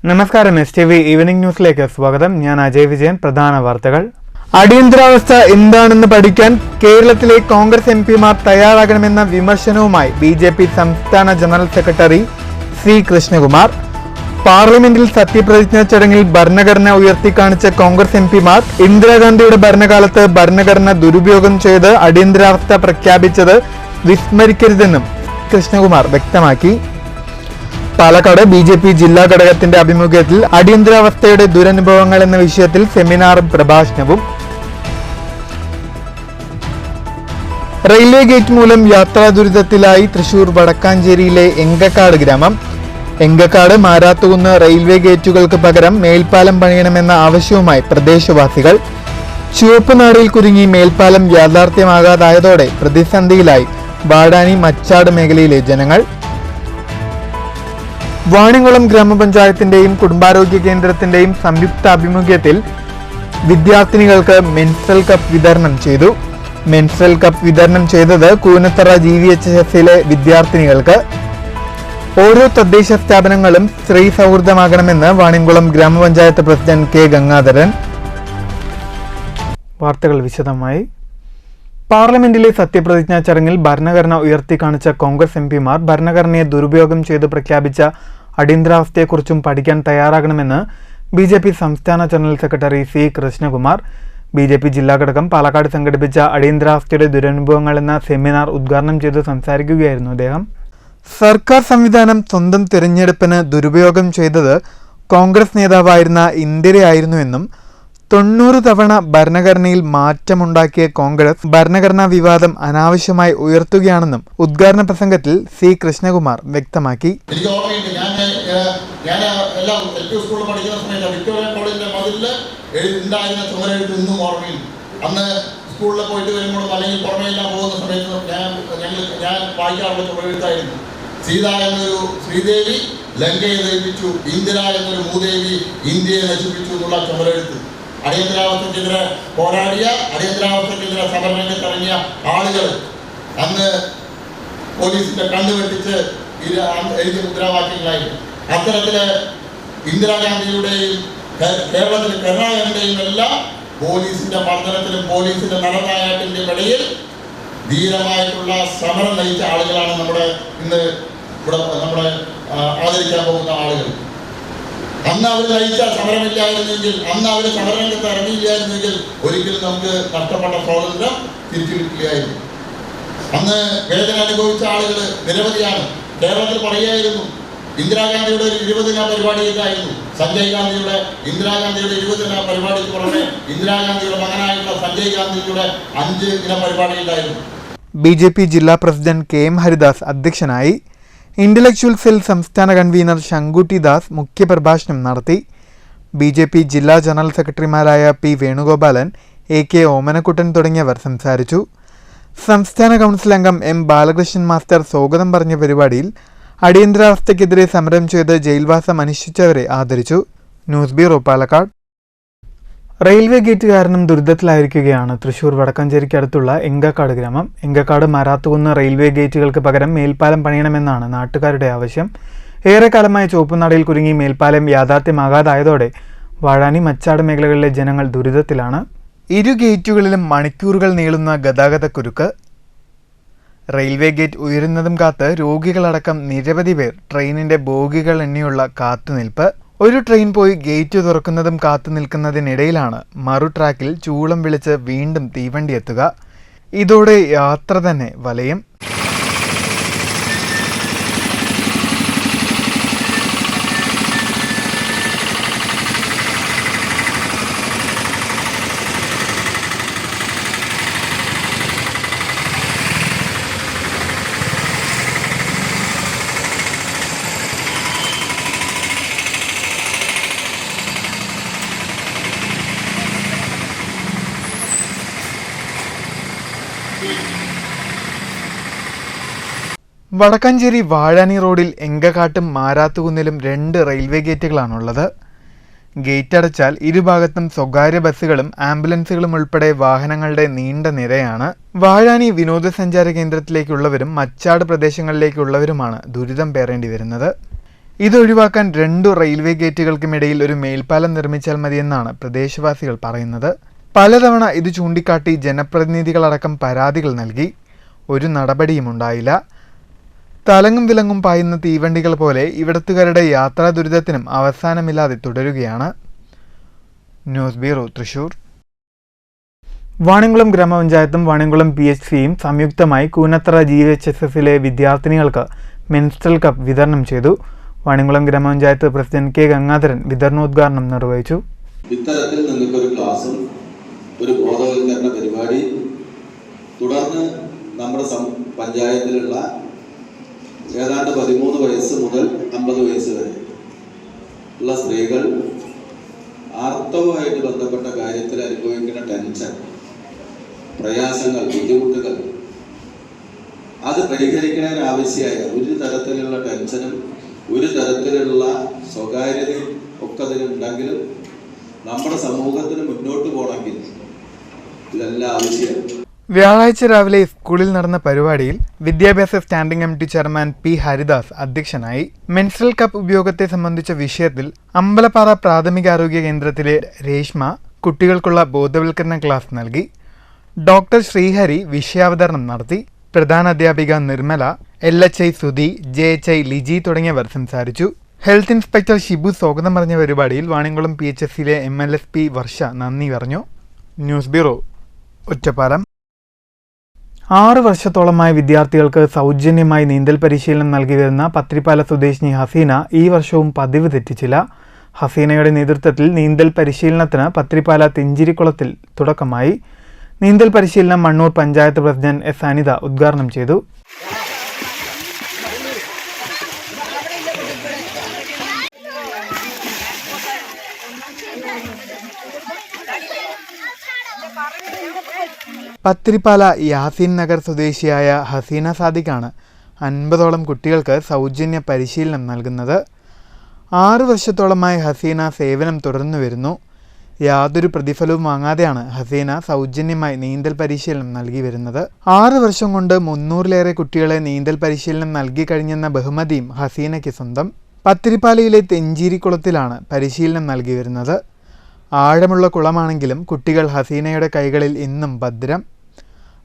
നമസ്കാരം. STV evening ന്യൂസിലേക്ക് സ്വാഗതം. ഞാൻ അജയ് വിജയൻ. പ്രധാന വാർത്തകൾ. അടിയന്തരാവസ്ഥ എന്താണെന്ന് പഠിക്കാൻ കേരളത്തിലെ കോൺഗ്രസ് MP-മാർ തയ്യാറാകണമെന്ന വിമർശനവുമായി BJP സംസ്ഥാന ജനറൽ സെക്രട്ടറി C. കൃഷ്ണകുമാർ. പാർലമെന്റിൽ സത്യപ്രതിജ്ഞാ ചടങ്ങിൽ ഭരണഘടന ഉയർത്തിക്കാണിച്ച കോൺഗ്രസ് MP-മാർ ഇന്ദിരാഗാന്ധിയുടെ ഭരണകാലത്ത് ഭരണഘടന ദുരുപയോഗം ചെയ്ത് അടിയന്തരാവസ്ഥ പ്രഖ്യാപിച്ചത് വിസ്മരിക്കരുതെന്നും കൃഷ്ണകുമാർ വ്യക്തമാക്കി. പാലക്കാട് BJP ജില്ലാ ഘടകത്തിന്റെ ആഭിമുഖ്യത്തിൽ അടിയന്തരാവസ്ഥയുടെ ദുരനുഭവങ്ങൾ എന്ന വിഷയത്തിൽ സെമിനാറും പ്രഭാഷണവും. റെയിൽവേ ഗേറ്റ് മൂലം യാത്രാ ദുരിതത്തിലായി തൃശൂർ വടക്കാഞ്ചേരിയിലെ എങ്കക്കാട് ഗ്രാമം. എങ്കക്കാട് മാരാത്തുകുന്ന് റെയിൽവേ ഗേറ്റുകൾക്ക് പകരം മേൽപ്പാലം പണിയണമെന്ന ആവശ്യവുമായി പ്രദേശവാസികൾ. ചുവപ്പ് നാടിൽ കുരുങ്ങി മേൽപ്പാലം യാഥാർത്ഥ്യമാകാതായതോടെ പ്രതിസന്ധിയിലായി വാടാനി മച്ചാട് മേഖലയിലെ ജനങ്ങൾ. വാണിംകുളം ഗ്രാമപഞ്ചായത്തിന്റെയും കുടുംബാരോഗ്യ കേന്ദ്രത്തിന്റെയും സംയുക്ത ആഭിമുഖ്യത്തിൽ വിദ്യാർത്ഥിനികൾക്ക് മെൻസ്ട്രൽ കപ്പ് വിതരണം ചെയ്തു. മെൻസ്ട്രൽ കപ്പ് വിതരണം ചെയ്തത് കൂനത്തറ GVHSലെ വിദ്യാർത്ഥിനികൾക്ക്. ഓരോ തദ്ദേശ സ്ഥാപനങ്ങളും സ്ത്രീ സൗഹൃദമാകണമെന്ന് വാണിംകുളം ഗ്രാമപഞ്ചായത്ത് പ്രസിഡന്റ് K. ഗംഗാധരൻ. വാർത്തകൾ വിശദമായി. പാർലമെന്റിലെ സത്യപ്രതിജ്ഞാ ചടങ്ങിൽ ഭരണഘടന ഉയർത്തിക്കാണിച്ച കോൺഗ്രസ് MP-മാർ ഭരണഘടനയെ ദുരുപയോഗം ചെയ്ത് പ്രഖ്യാപിച്ച അടിയന്തരാവസ്ഥയെക്കുറിച്ചും പഠിക്കാൻ തയ്യാറാകണമെന്ന് BJP സംസ്ഥാന general secretary C. Krishnakumar. BJP ജില്ലാ ഘടകം പാലക്കാട് സംഘടിപ്പിച്ച അടിയന്തരാവസ്ഥയുടെ ദുരനുഭവങ്ങൾ എന്ന സെമിനാർ ഉദ്ഘാടനം ചെയ്ത് സംസാരിക്കുകയായിരുന്നു അദ്ദേഹം. സർക്കാർ സംവിധാനം സ്വന്തം തിരഞ്ഞെടുപ്പിന് ദുരുപയോഗം ചെയ്തത് കോൺഗ്രസ് നേതാവായിരുന്ന ഇന്ദിരയായിരുന്നുവെന്നും 90 തവണ ഭരണഘടനയിൽ മാറ്റമുണ്ടാക്കിയ കോൺഗ്രസ് ഭരണഘടനാ വിവാദം അനാവശ്യമായി ഉയർത്തുകയാണെന്നും ഉദ്ഘാടന പ്രസംഗത്തിൽ C. കൃഷ്ണകുമാർ വ്യക്തമാക്കി. എനിക്ക് ഓർമ്മയുണ്ട്, ഞാൻ എല്ലാം LP സ്കൂളിൽ പഠിക്കുന്ന സമയത്ത് വിക്ടോറിയ കോളേജിന്റെ മതിലിൽ ഉണ്ടായിരുന്ന ചുമരെഴുത്ത് ഇന്നും ഓർമ്മയുണ്ട്. അന്ന് സ്കൂളിൽ പോയിട്ട് വരുമ്പോഴും അല്ലെങ്കിൽ പുറമെയെല്ലാം പോകുന്ന സമയത്ത് ഞാൻ വായിക്കാറുള്ള ചുമരെഴുത്തായിരുന്നു. സീത എന്നൊരു ശ്രീദേവി ലങ്കയെ നയിപ്പിച്ചു, ഇന്ദിര എന്നൊരു ഭൂദേവി ഇന്ത്യയെ നശിപ്പിച്ചു എന്നുള്ള ചുമരെഴുത്ത്. അടിയന്തരാവസ്ഥക്കെതിരെ പോരാടിയ, അടിയന്തരാവസ്ഥക്കെതിരെ സമരരംഗത്തിറങ്ങിയ ആളുകൾ അന്ന് പോലീസിന്റെ കണ്ണുവെട്ടിച്ച് എഴുതിയ മുദ്രാവാക്യങ്ങളായിരുന്നു. അത്തരത്തില് ഇന്ദിരാഗാന്ധിയുടെയും കേരളത്തിലെ കരുണാകരന്റെയും എല്ലാം പോലീസിന്റെ മർദ്ദനത്തിലും പോലീസിന്റെ നടനായത്തിന്റെയും ഇടയിൽ ധീരമായിട്ടുള്ള സമരം നയിച്ച ആളുകളാണ് ഇന്ന് ഇവിടെ ആദരിക്കാൻ പോകുന്ന ആളുകൾ. അന്ന് അവർ നയിച്ച സമരമില്ലായിരുന്നെങ്കിൽ, അന്ന് അവർ സമരരംഗത്ത് ഇറങ്ങിയില്ലായിരുന്നെങ്കിൽ ഒരിക്കലും നമുക്ക് നഷ്ടപ്പെട്ട സ്വാതന്ത്ര്യം തിരിച്ചു കിട്ടില്ലായിരുന്നു. അന്ന് വേദന അനുഭവിച്ച ആളുകൾ നിരവധിയാണ്. കേരളത്തിൽ പറയുകയായിരുന്നു, ഇന്ദിരാഗാന്ധിയുടെ ഒരു 20 ദിന പരിപാടി ഇല്ലായിരുന്നു. സഞ്ജയ് ഗാന്ധിയുടെ ഇന്ദിരാഗാന്ധിയുടെ 20 ദിന പരിപാടിക്ക് പുറമെ ഇന്ദിരാഗാന്ധിയുടെ മകനായിട്ടുള്ള സഞ്ജയ് ഗാന്ധിയുടെ 5 ദിന പരിപാടി ഉണ്ടായിരുന്നു. BJP ജില്ലാ പ്രസിഡന്റ് KM ഹരിദാസ് അധ്യക്ഷനായി. ഇന്റലക്ച്വൽ സെൽ സംസ്ഥാന കൺവീനർ ശങ്കുട്ടി ദാസ് മുഖ്യപ്രഭാഷണം നടത്തി. BJP ജില്ലാ ജനറൽ സെക്രട്ടറിമാരായ P. വേണുഗോപാലൻ, AK. ഓമനക്കുട്ടൻ തുടങ്ങിയവർ സംസാരിച്ചു. സംസ്ഥാന കൗൺസിൽ അംഗം M. ബാലകൃഷ്ണൻ മാസ്റ്റർ സ്വാഗതം പറഞ്ഞ പരിപാടിയിൽ അടിയന്തരാവസ്ഥയ്ക്കെതിരെ സമരം ചെയ്ത് ജയിൽവാസം അനുഷ്ഠിച്ചവരെ ആദരിച്ചു. News bureau, Palakkad. Railway gate കാരണം ദുരിതത്തിലായിരിക്കുകയാണ് തൃശൂർ വടക്കാഞ്ചേരിക്ക് അടുത്തുള്ള എങ്കക്കാട് ഗ്രാമം. എങ്കക്കാട് മാരാത്തുകുന്ന് റെയിൽവേ ഗേറ്റുകൾക്ക് പകരം മേൽപ്പാലം പണിയണമെന്നാണ് നാട്ടുകാരുടെ ആവശ്യം. ഏറെക്കാലമായി ചുവപ്പുനാടയിൽ കുരുങ്ങി മേൽപ്പാലം യാഥാർത്ഥ്യമാകാതായതോടെ വാഴാനി മച്ചാട് മേഖലകളിലെ ജനങ്ങൾ ദുരിതത്തിലാണ്. ഇരു ഗേറ്റുകളിലും മണിക്കൂറുകൾ നീളുന്ന ഗതാഗതക്കുരുക്ക്. റെയിൽവേ ഗേറ്റ് ഉയരുന്നതും കാത്ത് രോഗികളടക്കം നിരവധി പേർ ട്രെയിനിന്റെ ബോഗികൾ എണ്ണിയുള്ള കാത്തുനിൽപ്പ്. ഒരു ട്രെയിൻ പോയി ഗേറ്റ് തുറക്കുന്നതും കാത്തു നിൽക്കുന്നതിനിടയിലാണ് മറു ട്രാക്കിൽ ചൂളം വിളിച്ച് വീണ്ടും തീവണ്ടി എത്തുക. ഇതോടെ യാത്ര തന്നെ വലയും. വടക്കാഞ്ചേരി വാഴാനി റോഡിൽ എങ്കക്കാട്ടും മാരാത്തുകുന്നിലും 2 റെയിൽവേ ഗേറ്റുകളാണുള്ളത്. ഗേറ്റ് അടച്ചാൽ ഇരുഭാഗത്തും സ്വകാര്യ ബസ്സുകളും ആംബുലൻസുകളും ഉൾപ്പെടെ വാഹനങ്ങളുടെ നീണ്ട നിരയാണ്. വാഴാനി വിനോദസഞ്ചാര കേന്ദ്രത്തിലേക്കുള്ളവരും മച്ചാട് പ്രദേശങ്ങളിലേക്കുള്ളവരുമാണ് ദുരിതം പേറേണ്ടി വരുന്നത്. ഇതൊഴിവാക്കാൻ 2 റെയിൽവേ ഗേറ്റുകൾക്കുമിടയിൽ ഒരു മേൽപ്പാലം നിർമ്മിച്ചാൽ മതിയെന്നാണ് പ്രദേശവാസികൾ പറയുന്നത്. പലതവണ ഇത് ചൂണ്ടിക്കാട്ടി ജനപ്രതിനിധികളടക്കം പരാതികൾ നൽകി. ഒരു നടപടിയും ഉണ്ടായില്ല. തലങ്ങും വിലങ്ങും പായുന്ന തീവണ്ടികൾ പോലെ ഇവിടത്തുകാരുടെ യാത്രാ ദുരിതത്തിനും അവസാനമില്ലാതെ തുടരുകയാണ്. News bureau, Thrissur. വാണിയംകുളം ഗ്രാമപഞ്ചായത്തും വാണിയംകുളം PHCയും സംയുക്തമായി കൂനത്തറ GHSSലെ വിദ്യാർത്ഥിനികൾക്ക് മെൻസ്ട്രൽ കപ്പ് വിതരണം ചെയ്തു. വാണിയംകുളം ഗ്രാമപഞ്ചായത്ത് പ്രസിഡന്റ് K. ഗംഗാധരൻ വിതരണോദ്ഘാടനം നിർവഹിച്ചു. ഇത്തരത്തിൽ നിങ്ങൾക്കൊരു ക്ലാസും ഒരു ബോധവൽക്കരണ പരിപാടി, തുടർന്ന് നമ്മുടെ പഞ്ചായത്തിലുള്ള ഏതാണ്ട് 13 വയസ്സ് മുതൽ 50 വയസ്സ് വരെ ഉള്ള സ്ത്രീകൾ ആർത്തവമായിട്ട് ബന്ധപ്പെട്ട കാര്യത്തിൽ അനുഭവിക്കുന്ന ടെൻഷൻ, പ്രയാസങ്ങൾ, ബുദ്ധിമുട്ടുകൾ, അത് പരിഹരിക്കുന്നതിനാവശ്യമായ ഒരു തരത്തിലുള്ള ടെൻഷനും ഒരു തരത്തിലുള്ള സ്വകാര്യതയും ഒക്കെ അതിനുണ്ടെങ്കിലും നമ്മുടെ സമൂഹത്തിന് മുന്നോട്ട് പോകണമെങ്കിൽ ഇതെല്ലാം ആവശ്യമാണ്. വ്യാഴാഴ്ച രാവിലെ സ്കൂളിൽ നടന്ന പരിപാടിയിൽ വിദ്യാഭ്യാസ standing committee chairman P. Haridas അധ്യക്ഷനായി. മെൻസ്ട്രൽ കപ്പ് ഉപയോഗത്തെ സംബന്ധിച്ച വിഷയത്തിൽ അമ്പലപ്പാറ പ്രാഥമികാരോഗ്യ കേന്ദ്രത്തിലെ രേഷ്മ കുട്ടികൾക്കുള്ള ബോധവൽക്കരണ ക്ലാസ് നൽകി. ഡോക്ടർ ശ്രീഹരി വിഷയാവതരണം നടത്തി. പ്രധാനാധ്യാപിക നിർമ്മല, LHI സുധി, JHI ലിജി തുടങ്ങിയവർ സംസാരിച്ചു. ഹെൽത്ത് ഇൻസ്പെക്ടർ ഷിബു സ്വാഗതം പറഞ്ഞ പരിപാടിയിൽ വാണിയംകുളം PHSലെ MLSP വർഷ നന്ദി പറഞ്ഞു. News bureau, Ottapalam. 6 വർഷത്തോളമായി വിദ്യാർത്ഥികൾക്ക് സൗജന്യമായി നീന്തൽ പരിശീലനം നൽകി വരുന്ന പത്രിപ്പാല സ്വദേശിനി ഹസീന ഈ വർഷവും പതിവ് തെറ്റിച്ചില്ല. ഹസീനയുടെ നേതൃത്വത്തിൽ നീന്തൽ പരിശീലനത്തിന് പത്രിപ്പാല തിഞ്ചിരിക്കുളത്തിൽ തുടക്കമായി. നീന്തൽ പരിശീലനം മണ്ണൂർ പഞ്ചായത്ത് പ്രസിഡന്റ് S. അനിത ഉദ്ഘാടനം ചെയ്തു. പത്തിരിപ്പാല യാസീൻ നഗർ സ്വദേശിയായ ഹസീന സാദിഖാണ് 50ഓളം കുട്ടികൾക്ക് സൗജന്യ പരിശീലനം നൽകുന്നത്. 6 വർഷത്തോളമായി ഹസീന സേവനം തുടർന്നു വരുന്നു. യാതൊരു പ്രതിഫലവും വാങ്ങാതെയാണ് ഹസീന സൗജന്യമായി നീന്തൽ പരിശീലനം നൽകി വരുന്നത്. 6 വർഷം കൊണ്ട് 300-ലേറെ കുട്ടികളെ നീന്തൽ പരിശീലനം നൽകി കഴിഞ്ഞെന്ന ബഹുമതിയും ഹസീനയ്ക്ക് സ്വന്തം. പത്തിരിപ്പാലയിലെ തെഞ്ചീരിക്കുളത്തിലാണ് പരിശീലനം നൽകി വരുന്നത്. ആഴമുള്ള കുളമാണെങ്കിലും കുട്ടികൾ ഹസീനയുടെ കൈകളിൽ ഇന്നും ഭദ്രം.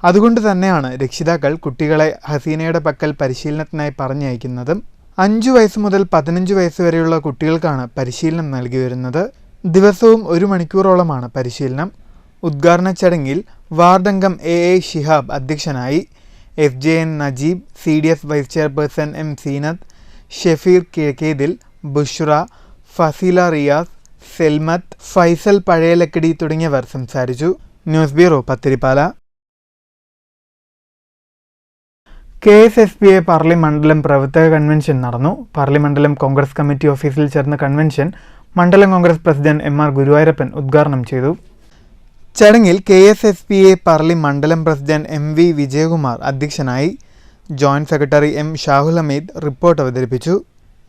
അതുകൊണ്ട് തന്നെയാണ് രക്ഷിതാക്കൾ കുട്ടികളെ ഹസീനയുടെ പക്കൽ പരിശീലനത്തിനായി പറഞ്ഞയക്കുന്നതും. 5 വയസ്സ് മുതൽ 15 വയസ്സ് വരെയുള്ള കുട്ടികൾക്കാണ് പരിശീലനം നൽകി വരുന്നത്. ദിവസവും 1 മണിക്കൂറോളമാണ് പരിശീലനം. ഉദ്ഘാടന ചടങ്ങിൽ വാർഡംഗം AA ഷിഹാബ് അധ്യക്ഷനായി. FJN Najeeb, CDS vice chairperson M. Seenath, Shefeer Kizhakkethil, Bushra, Fasila Riyas, Selmath, Faisal Pazhayalakkidi തുടങ്ങിയവർ സംസാരിച്ചു. News bureau, Pathirippala. KSSPA Parli മണ്ഡലം പ്രവർത്തക കൺവെൻഷൻ നടന്നു. പാർലി മണ്ഡലം കോൺഗ്രസ് കമ്മിറ്റി ഓഫീസിൽ ചേർന്ന കൺവെൻഷൻ മണ്ഡലം കോൺഗ്രസ് പ്രസിഡന്റ് MR ഗുരുവായൂരപ്പൻ ഉദ്ഘാടനം ചെയ്തു. ചടങ്ങിൽ KSSPA പാർലി മണ്ഡലം പ്രസിഡന്റ് MV വിജയകുമാർ അധ്യക്ഷനായി. Joint secretary M. Shahul Hameed report അവതരിപ്പിച്ചു.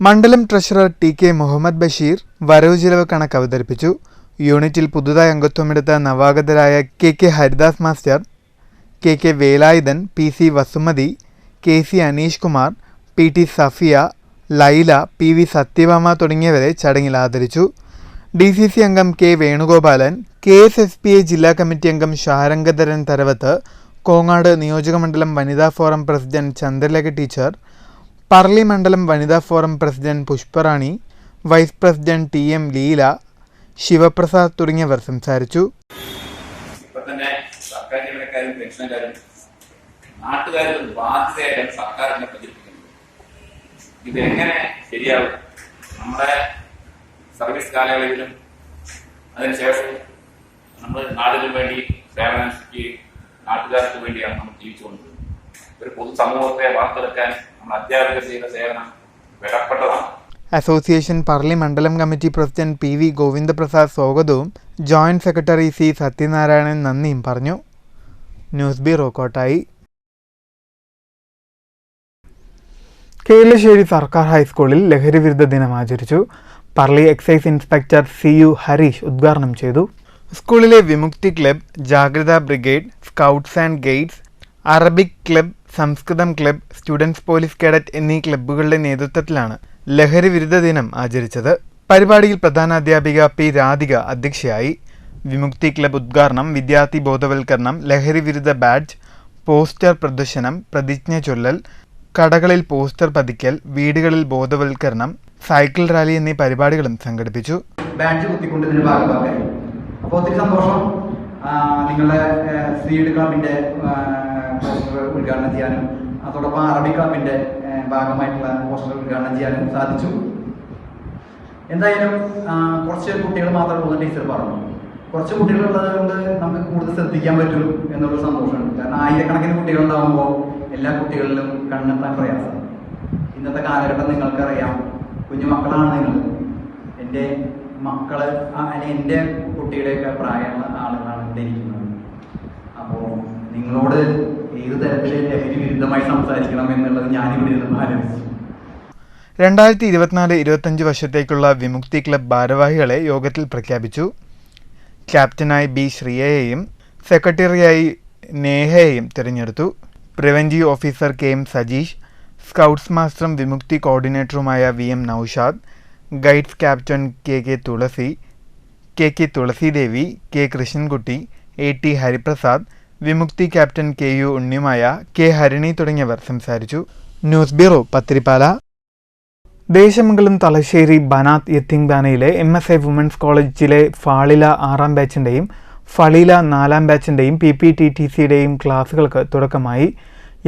മണ്ഡലം ട്രഷറർ TK മുഹമ്മദ് ബഷീർ വരവ് ചിലവ് കണക്ക് അവതരിപ്പിച്ചു. യൂണിറ്റിൽ പുതുതായി അംഗത്വമെടുത്ത നവാഗതരായ KK Haridas master, KK Velayudhan, PC Vasumathi, KC Aneesh Kumar, PT Safiya, Laila, PV Sathyabhama തുടങ്ങിയവരെ ചടങ്ങിൽ ആദരിച്ചു. DCC അംഗം K. വേണുഗോപാലൻ, KSSPA ജില്ലാ കമ്മിറ്റി അംഗം ഷാരംഗധരൻ തരവത്ത്, കോങ്ങാട് നിയോജകമണ്ഡലം വനിതാ forum president Chandralekha teacher, Parali മണ്ഡലം വനിതാ forum president Pushparani, vice president TM Leela, Sivaprasad തുടങ്ങിയവർ സംസാരിച്ചു. നാട്ടുകാരും ബാധ്യതയായിട്ടാണ് സർക്കാരിനെ പ്രചരിപ്പിക്കുന്നത്. ഇതെങ്ങനെ ശരിയാവും? നമ്മുടെ സർവീസ് കാലയളവിലും അതിനുശേഷം നമ്മൾ നാടിനു വേണ്ടി സേവനം നാട്ടുകാർക്ക് വേണ്ടിയാണ് നമ്മൾ ജീവിച്ചുകൊണ്ടിരുന്നത്. ഒരു പൊതുസമൂഹത്തെ വാർത്തെടുക്കാൻ നമ്മൾ അധ്യാപകർ ചെയ്ത സേവനം വിലപ്പെട്ടതാണ്. അസോസിയേഷൻ പറളി മണ്ഡലം കമ്മിറ്റി പ്രസിഡന്റ് PV ഗോവിന്ദപ്രസാദ് സ്വാഗതവും ജോയിന്റ് സെക്രട്ടറി C. സത്യനാരായണൻ നന്ദിയും പറഞ്ഞു. News bureau, Kottayi. കേരളശ്ശേരി സർക്കാർ ഹൈസ്കൂളിൽ ലഹരിവിരുദ്ധ ദിനം ആചരിച്ചു. Parali excise inspector CU Harish ഉദ്ഘാടനം ചെയ്തു. സ്കൂളിലെ Vimukthi club, Jagratha brigade, scouts and guides, Arabic club, Sanskrit club, students police cadet എന്നീ ക്ലബ്ബുകളുടെ നേതൃത്വത്തിലാണ് ലഹരി വിരുദ്ധ ദിനം ആചരിച്ചത്. പരിപാടിയിൽ പ്രധാനാധ്യാപിക പി രാധിക അധ്യക്ഷയായി. വിമുക്തി ക്ലബ് ഉദ്ഘാടനം, വിദ്യാർത്ഥി ബോധവൽക്കരണം, ലഹരി വിരുദ്ധ ബാഡ്ജ്, പോസ്റ്റർ പ്രദർശനം, പ്രതിജ്ഞ ചൊല്ലൽ, കടകളിൽ പോസ്റ്റർ പതിക്കൽ, വീടുകളിൽ ബോധവൽക്കരണം, സൈക്കിൾ റാലി എന്നീ പരിപാടികളും സംഘടിപ്പിച്ചു. ബാഡ്ജ് കുത്തിക്കൊണ്ടതിന്റെ ഭാഗമായി അപ്പോൾ ഒത്തിരി സന്തോഷം. നിങ്ങളുടെ സീഡ് ക്ലബിന്റെ പോസ്റ്റർ ഉദ്ഘാടനം ചെയ്യാനും അതോടൊപ്പം അറബി ക്ലബിന്റെ ഭാഗമായിട്ടുള്ള പോസ്റ്റർ ഉദ്ഘാടനം ചെയ്യാനും സാധിച്ചു. എന്തായാലും കുറച്ച് കുട്ടികൾ മാത്രമേ ടീച്ചർ പറഞ്ഞു. കുറച്ച് കുട്ടികളുള്ളത് കൊണ്ട് നമുക്ക് കൂടുതൽ ശ്രദ്ധിക്കാൻ പറ്റും എന്നുള്ള സന്തോഷമുണ്ട്. കാരണം ആയിരക്കണക്കിന് കുട്ടികളുണ്ടാകുമ്പോൾ എല്ലാ കുട്ടികളിലും കണ്ടെത്താൻ പ്രയാസം. ഇന്നത്തെ കാലഘട്ടം നിങ്ങൾക്കറിയാം, കുഞ്ഞുമക്കളാണ് നിങ്ങൾ. എൻ്റെ മക്കള് എൻ്റെ കുട്ടിയുടെയൊക്കെ പ്രായമുള്ള ആളുകളാണ് ഇവിടെ ഇരിക്കുന്നത്. അപ്പോൾ നിങ്ങളോട് ഏത് തരത്തിൽ ലഹരി വിരുദ്ധമായി സംസാരിക്കണം എന്നുള്ളത് ഞാനിവിടെ ഇരുന്ന് ആലോചിച്ചു. 2024-25 വർഷത്തേക്കുള്ള വിമുക്തി ക്ലബ് ഭാരവാഹികളെ യോഗത്തിൽ പ്രഖ്യാപിച്ചു. ക്യാപ്റ്റനായി ബി ശ്രീയയെയും സെക്രട്ടറിയായി നേഹയെയും തിരഞ്ഞെടുത്തു. Preventive officer KM Sajeesh, scouts മാസ്റ്ററും വിമുക്തി കോർഡിനേറ്ററുമായ VM Noushad, guides captain KK Thulasi, KK Thulasidevi, K Krishnankutty, AT Hariprasad, Vimukthi captain KU Unnimaya, K Harini തുടങ്ങിയവർ സംസാരിച്ചു. News bureau, Pathirippala. ദേശമംഗലം തലശ്ശേരി ബനാത്ത് യത്തീംഖാനയിലെ MSI വുമൻസ് കോളേജിലെ ഫാളില 6ാം ബാച്ചിൻ്റെയും ഫളീല 4ാം ബാച്ചിൻ്റെയും PPTTCയുടെയും ക്ലാസുകൾക്ക് തുടക്കമായി.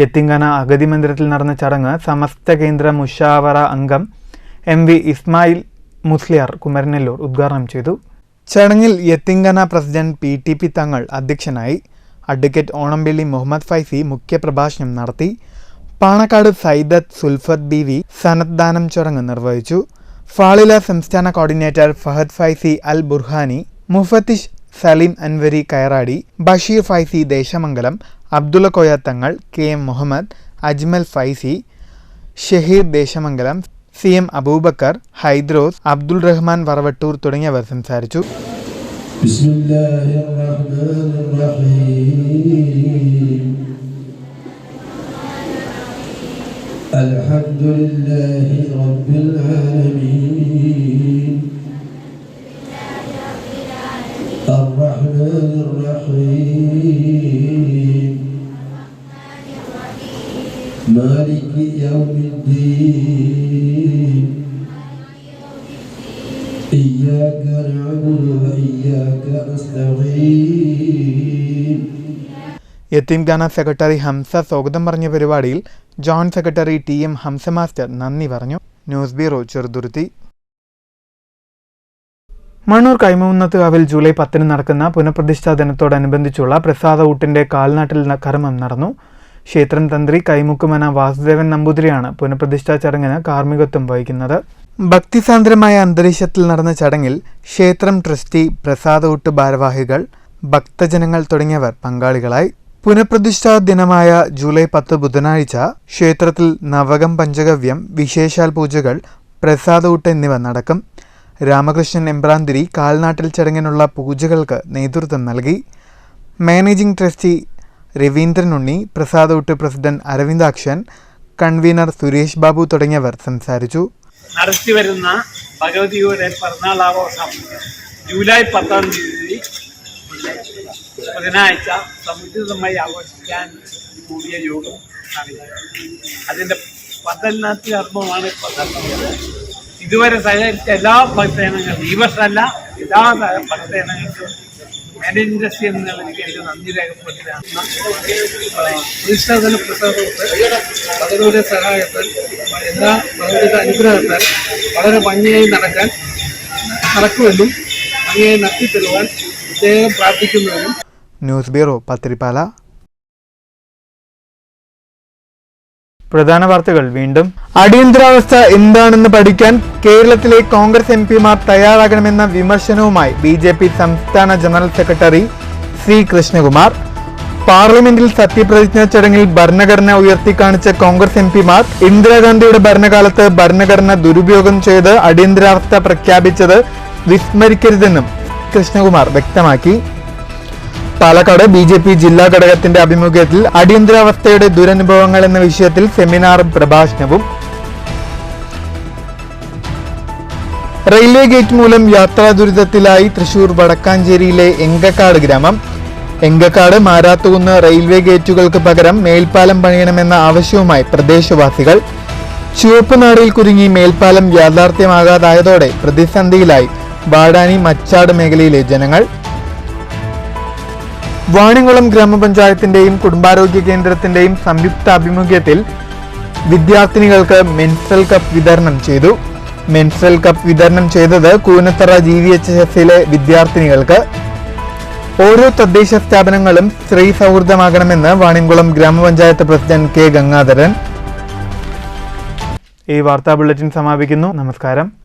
യത്തീംഖാന അഗതി മന്ദിരത്തിൽ നടന്ന ചടങ്ങ് സമസ്ത കേന്ദ്ര മുഷാവറ അംഗം MV ഇസ്മായിൽ മുസ്ലിയാർ കുമരനെല്ലൂർ ഉദ്ഘാടനം ചെയ്തു. ചടങ്ങിൽ യത്തീംഖാന പ്രസിഡന്റ് PTP തങ്ങൾ അധ്യക്ഷനായി. അഡ്വക്കേറ്റ് ഓണംപിള്ളി മുഹമ്മദ് ഫൈസി മുഖ്യപ്രഭാഷണം നടത്തി. പാണക്കാട് സൈദത്ത് സുൽഫത്ത് BV സനദ്ദാനം ചടങ്ങ് നിർവഹിച്ചു. ഫാളില സംസ്ഥാന കോർഡിനേറ്റർ ഫഹദ് ഫൈസി അൽ ബുർഹാനി, മുഫത്തിഷ് സലീം അൻവരി കയറാടി, ബഷീർ ഫൈസി ദേശമംഗലം, അബ്ദുള്ള കോയ തങ്ങൾ, KM മുഹമ്മദ്, അജ്മൽ ഫൈസി, ഷഹീർ ദേശമംഗലം, CM അബൂബക്കർ, ഹൈദ്രോസ്, അബ്ദുൾ റഹ്മാൻ വറവട്ടൂർ തുടങ്ങിയവർ സംസാരിച്ചു. അൽഹംദുലില്ലാഹി റബ്ബിൽ ആലമീൻ അർറഹ്മാനിർ റഹീം മാലികി യൗമിദ്ദീൻ ഇയ്യാക നഅ്ബുദു വ ഇയ്യാക നസ്തഈൻ. യത്തീംഖാന സെക്രട്ടറി ഹംസ സ്വാഗതം പറഞ്ഞ പരിപാടിയിൽ joint secretary TM Hamsa master നന്ദി പറഞ്ഞു. News bureau, Cheruthuruthy. മണ്ണൂർ കൈമകുന്നത്തുകാവിൽ ജൂലൈ 10 നടക്കുന്ന പുനഃപ്രതിഷ്ഠാ ദിനത്തോടനുബന്ധിച്ചുള്ള പ്രസാദ ഊട്ടിന്റെ കാൽനാട്ടിൽ കർമ്മം നടന്നു. ക്ഷേത്രം തന്ത്രി കൈമുക്കുമന വാസുദേവൻ നമ്പൂതിരിയാണ് പുനഃപ്രതിഷ്ഠാ ചടങ്ങിന് കാർമ്മികത്വം വഹിക്കുന്നത്. ഭക്തിസാന്ദ്രമായ അന്തരീക്ഷത്തിൽ നടന്ന ചടങ്ങിൽ ക്ഷേത്രം ട്രസ്റ്റി, പ്രസാദ ഊട്ട് ഭാരവാഹികൾ, ഭക്തജനങ്ങൾ തുടങ്ങിയവർ പങ്കാളികളായി. പുനഃപ്രതിഷ്ഠാ ദിനമായ ജൂലൈ 10 ബുധനാഴ്ച ക്ഷേത്രത്തിൽ നവകം പഞ്ചഗവ്യം, വിശേഷാൽ പൂജകൾ, പ്രസാദ ഊട്ട് എന്നിവ നടക്കും. രാമകൃഷ്ണൻ എമ്പ്രാന്തിരി കാൽനാട്ടിൽ ചടങ്ങിനുള്ള പൂജകൾക്ക് നേതൃത്വം നൽകി. മാനേജിംഗ് ട്രസ്റ്റി രവീന്ദ്രൻ ഉണ്ണി, പ്രസാദ ഊട്ട് പ്രസിഡന്റ് അരവിന്ദാക്ഷൻ, കൺവീനർ സുരേഷ് ബാബു തുടങ്ങിയവർ സംസാരിച്ചു. നടത്തിവരുന്ന ഭഗവതിയുടെ പിറന്നാൾ ആഘോഷം ജൂലൈ 10 ബുധനാഴ്ച സമുചിതമായി ആഘോഷിക്കാൻ കൂടിയ യോഗം അതിൻ്റെ പന്തലിനകത്ത് കർമ്മമാണ് ഇപ്പോൾ നടത്തുന്നത്. ഇതുവരെ സഹകരിച്ച എല്ലാ ഭക്തജനങ്ങൾക്കും, ഈ വർഷമല്ല എല്ലാ ഭക്തജനങ്ങൾക്കും മാനേജിംഗ് ട്രസ്റ്റി എന്ന നിലയ്ക്ക് എനിക്ക് നന്ദി രേഖപ്പെടുത്തുകയാണ്. പ്രതിഷ്ഠാദിന പ്രസാദത്തെ ഭഗവതിയുടെ സഹായത്താൽ എല്ലാ ഭഗവതിയുടെ അനുഗ്രഹത്താൽ വളരെ ഭംഗിയായി നടക്കുമെന്നും ഭംഗിയായി നടത്തിത്തരുവാൻ പ്രത്യേകം പ്രാർത്ഥിക്കുന്നുവെന്നും. News bureau, Pathiripala. പ്രധാന വാർത്തകൾ വീണ്ടും. അടിയന്തരാവസ്ഥ എന്താണെന്ന് പഠിക്കാൻ കേരളത്തിലെ കോൺഗ്രസ് MPമാർ തയ്യാറാകണമെന്ന വിമർശനവുമായി BJP സംസ്ഥാന ജനറൽ സെക്രട്ടറി C കൃഷ്ണകുമാർ. പാർലമെന്റിൽ സത്യപ്രതിജ്ഞാ ചടങ്ങിൽ ഭരണഘടന ഉയർത്തിക്കാണിച്ച കോൺഗ്രസ് MPമാർ ഇന്ദിരാഗാന്ധിയുടെ ഭരണകാലത്ത് ഭരണഘടന ദുരുപയോഗം ചെയ്ത് അടിയന്തരാവസ്ഥ പ്രഖ്യാപിച്ചത് വിസ്മരിക്കരുതെന്നും കൃഷ്ണകുമാർ വ്യക്തമാക്കി. പാലക്കാട് BJP ജില്ലാ ഘടകത്തിന്റെ ആഭിമുഖ്യത്തിൽ അടിയന്തരാവസ്ഥയുടെ ദുരനുഭവങ്ങൾ എന്ന വിഷയത്തിൽ സെമിനാറും പ്രഭാഷണവും. റെയിൽവേ ഗേറ്റ് മൂലം യാത്രാ ദുരിതത്തിലായി തൃശൂർ വടക്കാഞ്ചേരിയിലെ എങ്കക്കാട് ഗ്രാമം. എങ്കക്കാട് മാരാത്തുകുന്ന് റെയിൽവേ ഗേറ്റുകൾക്ക് പകരം മേൽപ്പാലം പണിയണമെന്ന ആവശ്യവുമായി പ്രദേശവാസികൾ. ചുവപ്പ് നാടിൽ കുരുങ്ങി മേൽപ്പാലം യാഥാർത്ഥ്യമാകാതായതോടെ പ്രതിസന്ധിയിലായി വാടാനി മച്ചാട് മേഖലയിലെ ജനങ്ങൾ. വാണിയംകുളം ഗ്രാമപഞ്ചായത്തിന്റെയും കുടുംബാരോഗ്യ കേന്ദ്രത്തിന്റെയും സംയുക്താഭിമുഖ്യത്തിൽ വിദ്യാർത്ഥിനികൾക്ക് മെൻസ്ട്രൽ കപ്പ് വിതരണം ചെയ്തു. മെൻസ്ട്രൽ കപ്പ് വിതരണം ചെയ്തത് കൂനത്തറ GVHSലെ വിദ്യാർത്ഥിനികൾക്ക്. ഓരോ തദ്ദേശ സ്ഥാപനങ്ങളും സ്ത്രീ സൗഹൃദമാകണമെന്ന് വാണിയംകുളം ഗ്രാമപഞ്ചായത്ത് പ്രസിഡന്റ് K. ഗംഗാധരൻ. ഈ വാർത്താ ബുള്ളറ്റിൻ സമാപിക്കുന്നു. നമസ്കാരം.